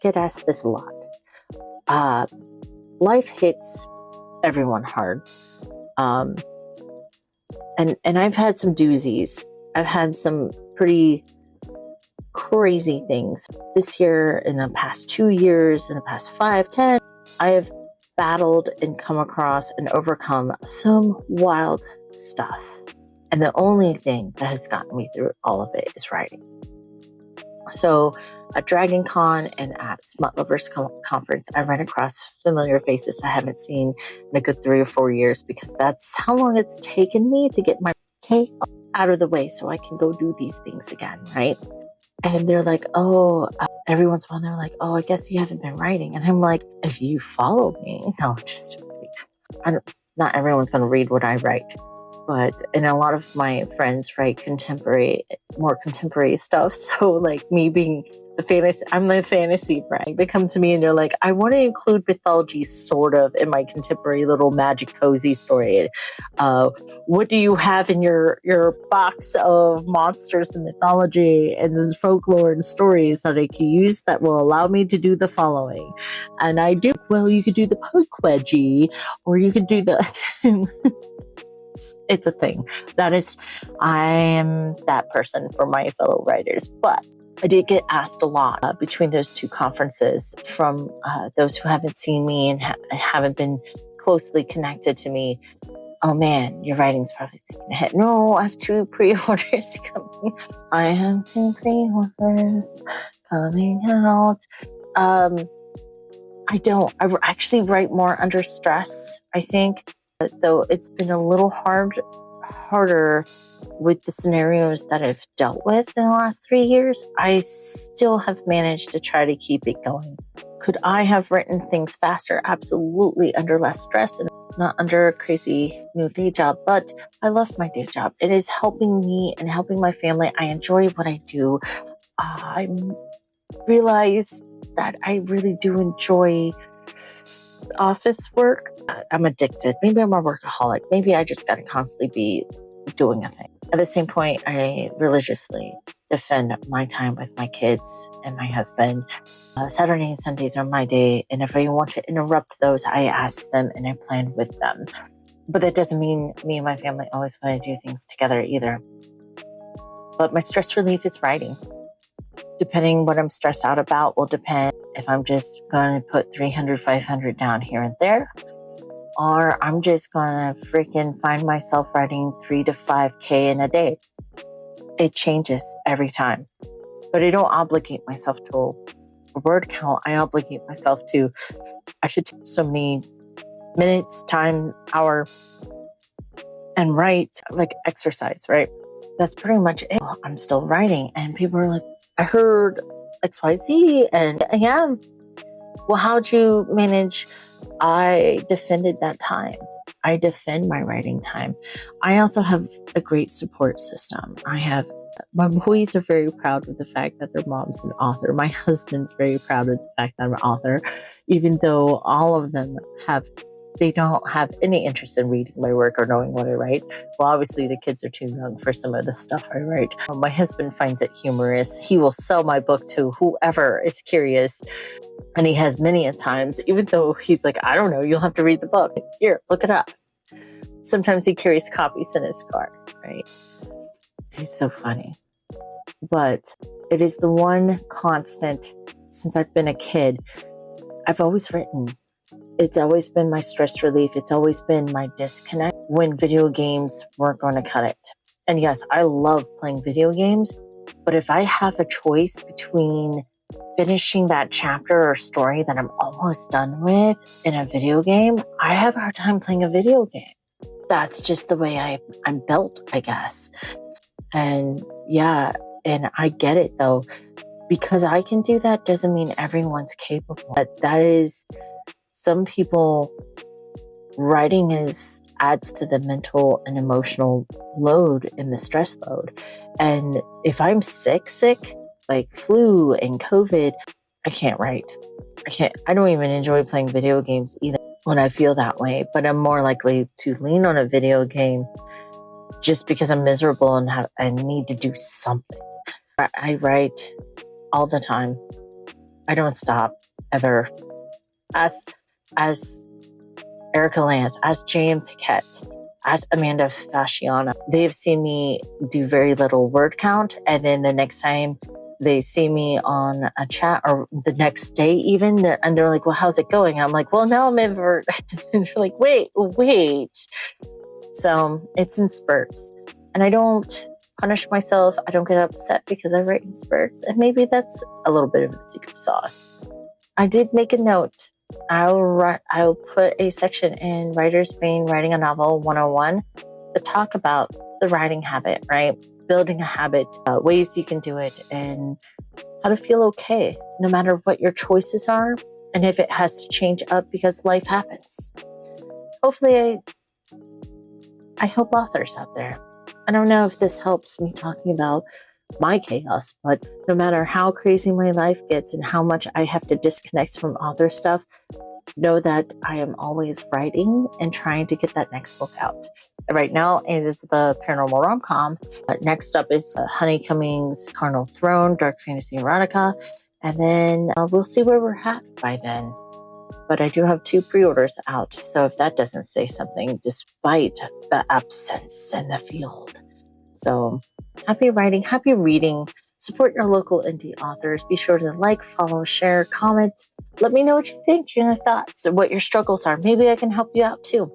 get asked this a lot. Life hits everyone hard. And I've had some doozies. I've had some pretty crazy things this year, in the past 2 years, in the past 5, 10. I have battled and come across and overcome some wild stuff. And the only thing that has gotten me through all of it is writing. So at Dragon Con and at Smut Lovers Conference, I ran across familiar faces I haven't seen in a good 3 or 4 years, because that's how long it's taken me to get my K out of the way so I can go do these things again, right? And they're like, every once in a while they're like, I guess you haven't been writing. And I'm like, if you follow me, not everyone's going to read what I write. And a lot of my friends write more contemporary stuff. So like me being I'm the fantasy brag. They come to me and they're like, I want to include mythology sort of in my contemporary little magic cozy story. What do you have in your box of monsters and mythology and folklore and stories that I can use that will allow me to do the following? And I do, you could do the poke wedgie, or you could do the... It's a thing. I am that person for my fellow writers. But I did get asked a lot between those two conferences from those who haven't seen me and haven't been closely connected to me. Oh man, your writing's probably taking a hit. No, I have 2 pre-orders coming. I have 2 pre-orders coming out. I actually write more under stress, I think. Though it's been a little harder with the scenarios that I've dealt with in the last 3 years, I still have managed to try to keep it going. Could I have written things faster? Absolutely, under less stress and not under a crazy new day job. But I love my day job. It is helping me and helping my family. I enjoy what I do. I realize that I really do enjoy office work. I'm addicted. Maybe I'm a workaholic. Maybe I just got to constantly be doing a thing. At the same point, I religiously defend my time with my kids and my husband. Saturday and Sundays are my day, and if I want to interrupt those, I ask them and I plan with them. But that doesn't mean me and my family always want to do things together either. But my stress relief is writing. Depending what I'm stressed out about will depend if I'm just going to put 300, 500 down here and there, or I'm just going to freaking find myself writing 3 to 5K in a day. It changes every time. But I don't obligate myself to a word count. I obligate myself to, I should take so many minutes, time, hour, and write, like exercise, right? That's pretty much it. I'm still writing, and people are like, I heard XYZ, and I am. Well, how'd you manage? I defended that time. I defend my writing time. I also have a great support system. My boys are very proud of the fact that their mom's an author. My husband's very proud of the fact that I'm an author, even though all of them they don't have any interest in reading my work or knowing what I write. Well, obviously the kids are too young for some of the stuff I write. My husband finds it humorous. He will sell my book to whoever is curious. And he has many a times, even though he's like, I don't know, you'll have to read the book. Here, look it up. Sometimes he carries copies in his car, right? He's so funny. But it is the one constant since I've been a kid. I've always written. It's always been my stress relief. It's always been my disconnect when video games weren't going to cut it. And yes, I love playing video games, but if I have a choice between finishing that chapter or story that I'm almost done with in a video game, I have a hard time playing a video game. That's just the way I'm built, I guess. And yeah, and I get it though. Because I can do that doesn't mean everyone's capable. That is... Some people, writing adds to the mental and emotional load and the stress load. And if I'm sick, like flu and COVID, I can't write. I don't even enjoy playing video games either when I feel that way, but I'm more likely to lean on a video game just because I'm miserable and I need to do something. I write all the time. I don't stop ever. As Erica Lance, as J.M. Piquette, as Amanda Fasciana, they've seen me do very little word count. And then the next time they see me on a chat or the next day even, they're like, well, how's it going? And I'm like, well, now I'm in. And they're like, wait. So it's in spurts. And I don't punish myself. I don't get upset because I write in spurts. And maybe that's a little bit of the secret sauce. I did make a note. I'll put a section in Writer's Brain Writing a Novel 101 to talk about the writing habit, right? Building a habit, ways you can do it, and how to feel okay no matter what your choices are, and if it has to change up because life happens. Hopefully, I help authors out there. I don't know if this helps me talking about my chaos, but no matter how crazy my life gets and how much I have to disconnect from author stuff, know that I am always writing and trying to get that next book out. Right now it is the paranormal rom-com. Next up is Honey Cummings' Carnal Throne, dark fantasy erotica. And then we'll see where we're at by then. But I do have 2 pre-orders out. So if that doesn't say something, despite the absence in the field. So happy writing, happy reading. Support your local indie authors. Be sure to like, follow, share, comment. Let me know what you think, your thoughts, and what your struggles are. Maybe I can help you out too.